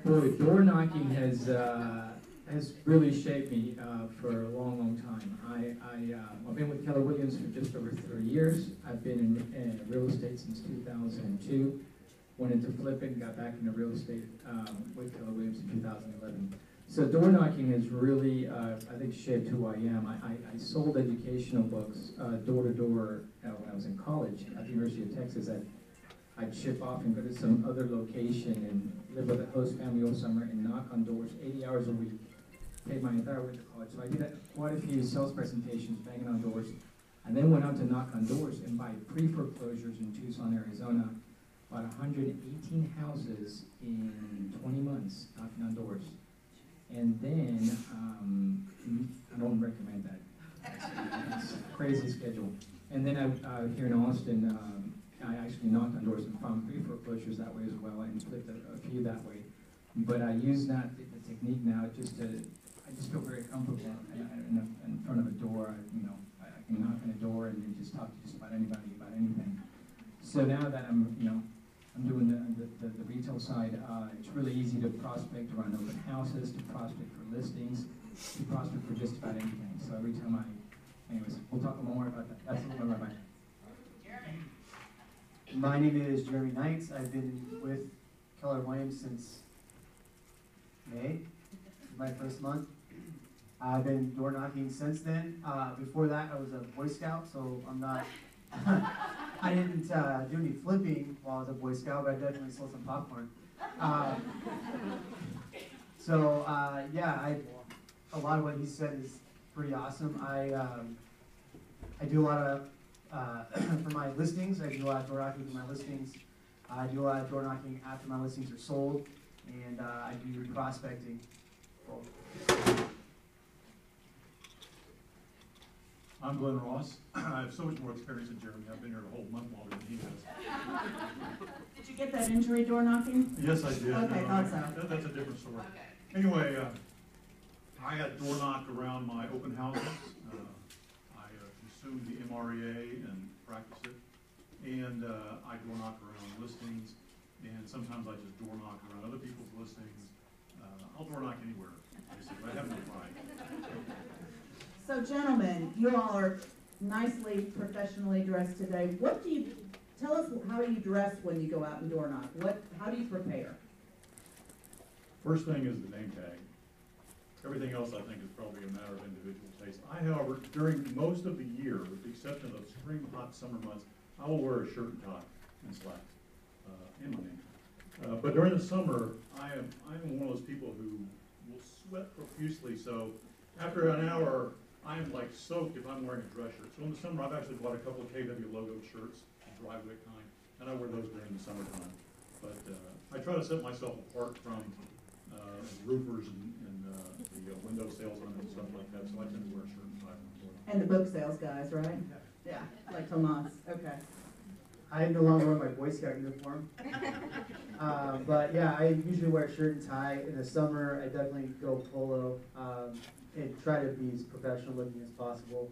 Boy, door knocking has really shaped me for a long, long time. I've been with Keller Williams for just over 30 years. I've been in real estate since 2002. Went into flipping, got back into real estate with Keller Williams in 2011. So door knocking has really, I think, shaped who I am. I sold educational books door to door when I was in college at the University of Texas. I'd ship off and go to some other location and live with a host family all summer and knock on doors 80 hours a week. Paid my entire way to college. So I did quite a few sales presentations, banging on doors, and then went out to knock on doors and buy pre-foreclosures in Tucson, Arizona. Bought 118 houses in 20 months, knocking on doors. And then, I don't recommend that. It's a crazy schedule. And then here in Austin, I actually knocked on doors and found pre-foreclosures that way as well, and flipped a few that way. But I use that the technique now I just feel very comfortable in front of a door. I can knock on a door and then just talk to just about anybody about anything. So now that I'm doing the retail side, it's really easy to prospect around open houses, to prospect for listings, to prospect for just about anything. So every time anyways, we'll talk more about that. That's a little more about Jeremy. My name is Jeremy Knights. I've been with Keller Williams since May, my first month. I've been door knocking since then. Before that, I was a Boy Scout, so I'm not. I didn't do any flipping while I was a Boy Scout, but I definitely sold some popcorn. Yeah, a lot of what he said is pretty awesome. I do a lot of for my listings. I do a lot of door knocking for my listings. I do a lot of door knocking after my listings are sold, and I do prospecting. I'm Glenn Ross. I have so much more experience than Jeremy. I've been here a whole month longer than he has. Did you get that injury door knocking? Yes, I did. Okay, thought so. That's a different story. Okay. Anyway, I got door knocked around my open houses. I consumed the MREA and practiced it. And I door knock around listings. And sometimes I just door knock around other people's listings. I'll door knock anywhere, basically. I have no pride. So gentlemen, you all are nicely, professionally dressed today. Tell us how you dress when you go out and door knock? How do you prepare? First thing is the name tag. Everything else I think is probably a matter of individual taste. I, however, during most of the year, with the exception of spring, hot summer months, I will wear a shirt and tie and slacks and my name. But during the summer, I'm one of those people who will sweat profusely. So after an hour, I am like soaked if I'm wearing a dress shirt. So in the summer, I've actually bought a couple of KW logoed shirts, the dry wick kind, and I wear those during the summertime. But I try to set myself apart from roofers and the window salesmen and stuff like that. So I tend to wear a shirt and tie. And the book sales guys, right? Yeah, like Tomas. Okay. I no longer wear my Boy Scout uniform. But yeah, I usually wear a shirt and tie. In the summer, I definitely go polo and try to be as professional looking as possible.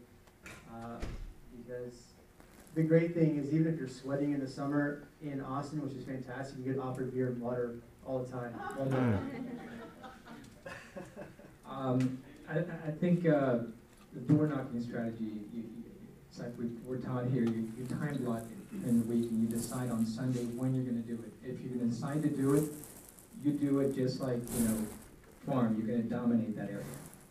Because the great thing is, even if you're sweating in the summer in Austin, which is fantastic, you get offered beer and water all the time. I think the door knocking strategy, it's like we're taught here, you time block it in the week and you decide on Sunday when you're going to do it. If you're going to decide to do it, you do it just like, farm, you're going to dominate that area.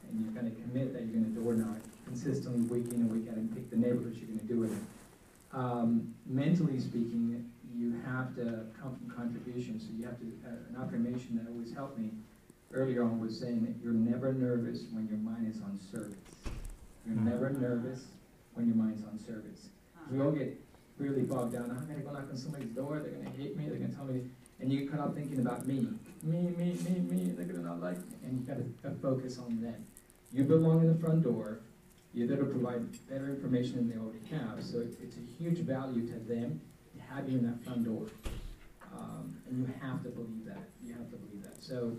And you're going to commit that you're going to door knock consistently week in and week out and pick the neighborhoods you're going to do it in. Mentally speaking, you have to come from contributions. So you have to, an affirmation that always helped me earlier on was saying that you're never nervous when your mind is on service. You're never nervous when your mind's on service. We all get really bogged down. I'm going to go knock on somebody's door. They're going to hate me. They're going to tell me. And you get caught up thinking about me. Me. They're going to not like me. And you got to focus on them. You belong in the front door. You're there to provide better information than they already have. So it's a huge value to them to have you in that front door. And you have to believe that. You have to believe that. So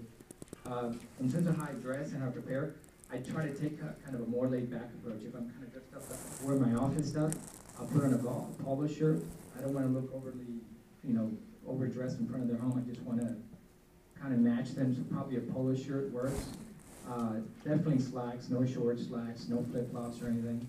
in terms of how I dress and how I prepare, I try to take kind of a more laid-back approach. If I'm kind of dressed up, like wear my office stuff, I'll put on a polo shirt. I don't want to look overly, overdressed in front of their home. I just want to kind of match match them, so probably a polo shirt works. Definitely slacks, no short slacks, no flip-flops or anything.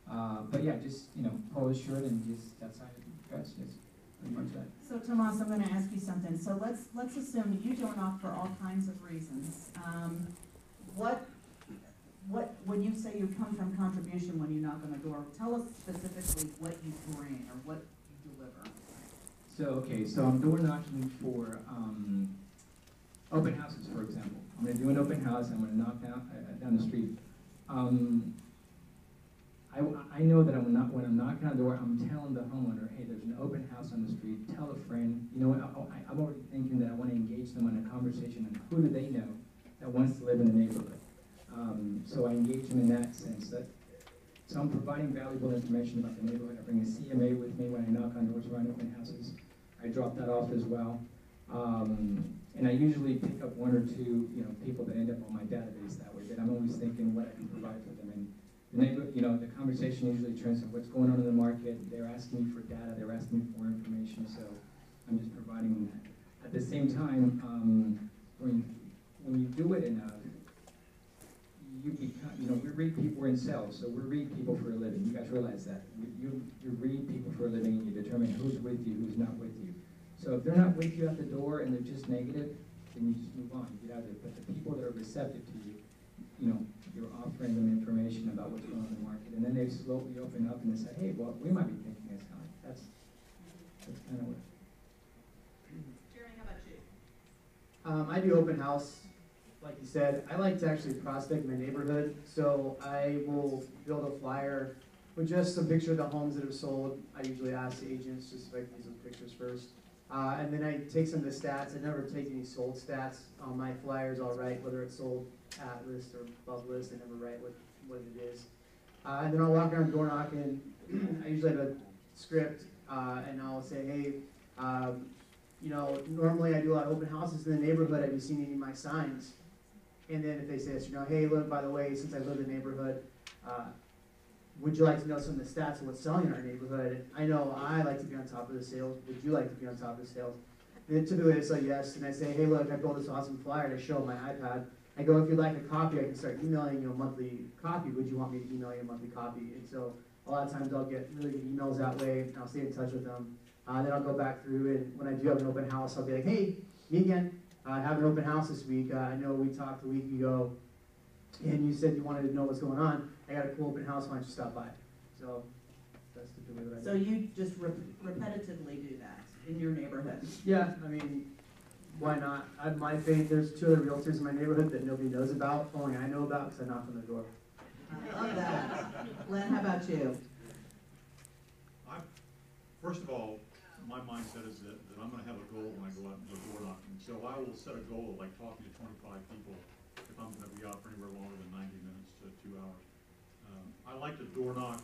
But yeah, just, polo shirt and just that side of the dress, just pretty much that. So Tomas, I'm gonna ask you something. So let's assume that you door knock for all kinds of reasons. When you say you come from contribution when you knock on the door, tell us specifically what you bring or what you deliver. So I'm door knocking for, open houses, for example. I'm gonna do an open house, I'm gonna knock down the street. I know that when I'm knocking on the door, I'm telling the homeowner, hey, there's an open house on the street, tell a friend, you know what, I'm already thinking that I wanna engage them in a conversation on who do they know that wants to live in the neighborhood. So I engage them in that sense. So I'm providing valuable information about the neighborhood. I bring a CMA with me when I knock on doors around open houses. I drop that off as well. And I usually pick up one or two, people that end up on my database that way, that I'm always thinking what I can provide for them. And the neighbor, the conversation usually turns to what's going on in the market. They're asking me for data, they're asking me for information, so I'm just providing them that. At the same time, when you do it enough, you become, we read people, we're in sales, so we read people for a living. You guys realize that. You read people for a living and you determine who's with you, who's not with you. So if they're not with you at the door and they're just negative, then you just move on, you get out of there. But the people that are receptive to you, you're offering them information about what's going on in the market. And then they slowly open up and they say, hey, well, we might be thinking this kind. That's kind of what. Jeremy, how about you? I do open house, like you said. I like to actually prospect my neighborhood, so I will build a flyer with just some picture of the homes that have sold. I usually ask the agents just if I can use those pictures first. And then I take some of the stats. I never take any sold stats on my flyers. I'll write whether it's sold at list or above list. I never write what it is. And then I'll walk around door knocking. I usually have a script, and I'll say, hey, normally I do a lot of open houses in the neighborhood. Have you seen any of my signs? And then if they say this, hey, look, by the way, since I live in the neighborhood, would you like to know some of the stats of what's selling in our neighborhood? I know I like to be on top of the sales. Would you like to be on top of the sales? And then typically they say yes, and I say, hey, look, I built this awesome flyer, and I show them my iPad. I go, if you'd like a copy, I can start emailing you a monthly copy. Would you want me to email you a monthly copy? And so a lot of times I'll get really good emails that way, and I'll stay in touch with them. Then I'll go back through, and when I do have an open house, I'll be like, hey, me again. I have an open house this week. I know we talked a week ago, and you said you wanted to know what's going on. I got a cool open house. Why don't you stop by? So that's typically what I do. So you just repetitively do that in your neighborhood? Yeah, I mean, why not? My faith, there's 2 other realtors in my neighborhood that nobody knows about, only I know about because I knock on the door. I love that. Len, how about you? First of all, my mindset is that I'm going to have a goal when I go out and go door knocking. So I will set a goal of like talking to 25 people if I'm going to be out for anywhere longer than 90 minutes to 2 hours. I like to door knock.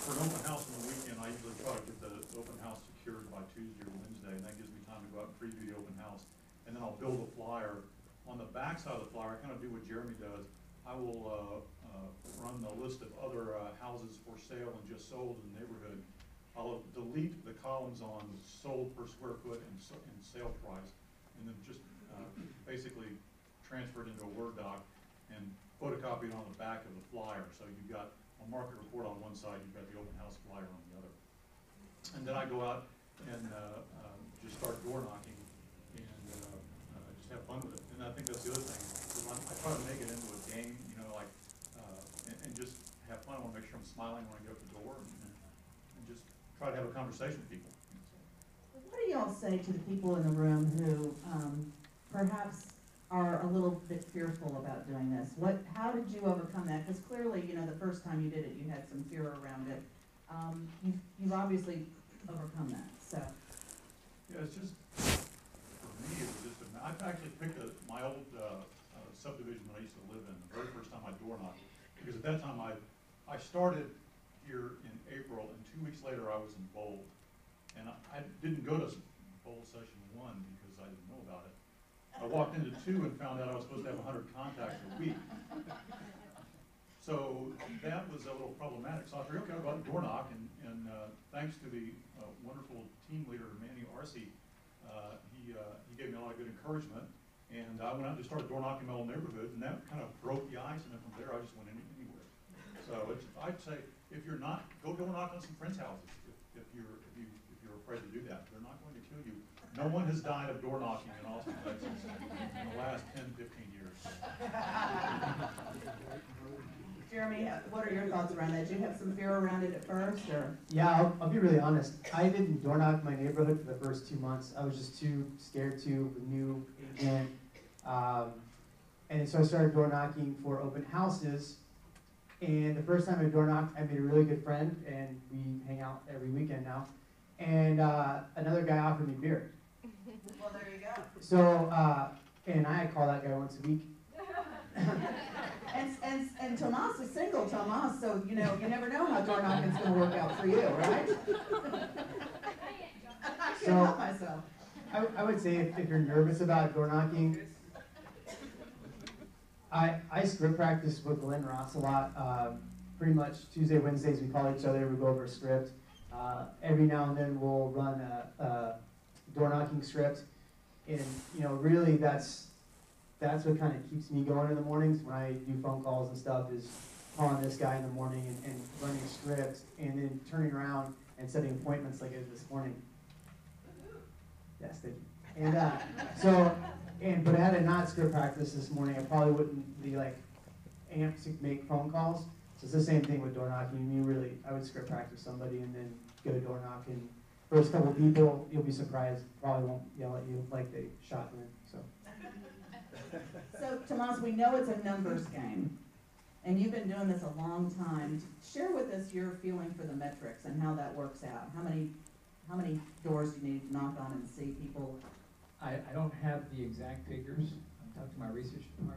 For an open house on the weekend, I usually try to get the open house secured by Tuesday or Wednesday, and that gives me time to go out and preview the open house. And then I'll build a flyer. On the back side of the flyer, I kind of do what Jeremy does. I will run the list of other houses for sale and just sold in the neighborhood. I'll delete the columns on sold per square foot and sale price, and then just basically transfer it into a Word doc and photocopy it on the back of the flyer. So you've got a market report on one side, you've got the open house flyer on the other. And then I go out and just start door knocking and just have fun with it. And I think that's the other thing. I try to make it into a game, and just have fun. I want to make sure I'm smiling when I go to the door and just try to have a conversation with people. What do y'all say to the people in the room who perhaps are a little bit fearful about doing this? How did you overcome that? Because clearly, the first time you did it, you had some fear around it. You've obviously overcome that. So. Yeah, it's just for me. It was just I actually picked my old subdivision that I used to live in the very first time I door knocked, because at that time I started here in April, and 2 weeks later I was in Bold, and I didn't go to Bold session 1 because I didn't know about it. I walked into 2 and found out I was supposed to have 100 contacts a week. So that was a little problematic. So I figured, okay, I'll go out and door knock, and thanks to the wonderful team leader, Manny Arce, he gave me a lot of good encouragement. And I went out and just started door knocking in my own neighborhood, and that kind of broke the ice, and then from there I just went anywhere. So I'd say, if you're not, go door knock on some friends' houses if you're afraid to do that. They're not going to kill you. No one has died of door knocking in Austin, Texas in the last 10, 15 years. Jeremy, what are your thoughts around that? Did you have some fear around it at first, or? Yeah, I'll be really honest. I didn't door knock my neighborhood for the first 2 months. I was just too scared to, with new agent. And so I started door knocking for open houses. And the first time I door knocked, I made a really good friend, and we hang out every weekend now. And another guy offered me beer. Well, there you go. So, and I call that guy once a week. And Tomas is single, Tomas, so you know, you never know how door knocking's gonna work out for you, right? I can't help myself. I would say if you're nervous about door knocking, I script practice with Glenn Ross a lot. Pretty much Tuesday, Wednesdays, we call each other, we go over a script. Every now and then we'll run a door knocking script. And, you know, really that's what kind of keeps me going in the mornings when I do phone calls and stuff, is calling this guy in the morning and running a script, and then turning around and setting appointments like I did this morning. Yes, thank you. And but had I not script practice this morning, I probably wouldn't be like amped to make phone calls. So it's the same thing with door knocking. I would script practice somebody and then go to door knock, and first couple people, you'll be surprised, probably won't yell at you like they shot me. So. So, Tomas, we know it's a numbers game, and you've been doing this a long time. Share with us your feeling for the metrics and how that works out. How many doors do you need to knock on and see people? I don't have the exact figures. I talked to my research department.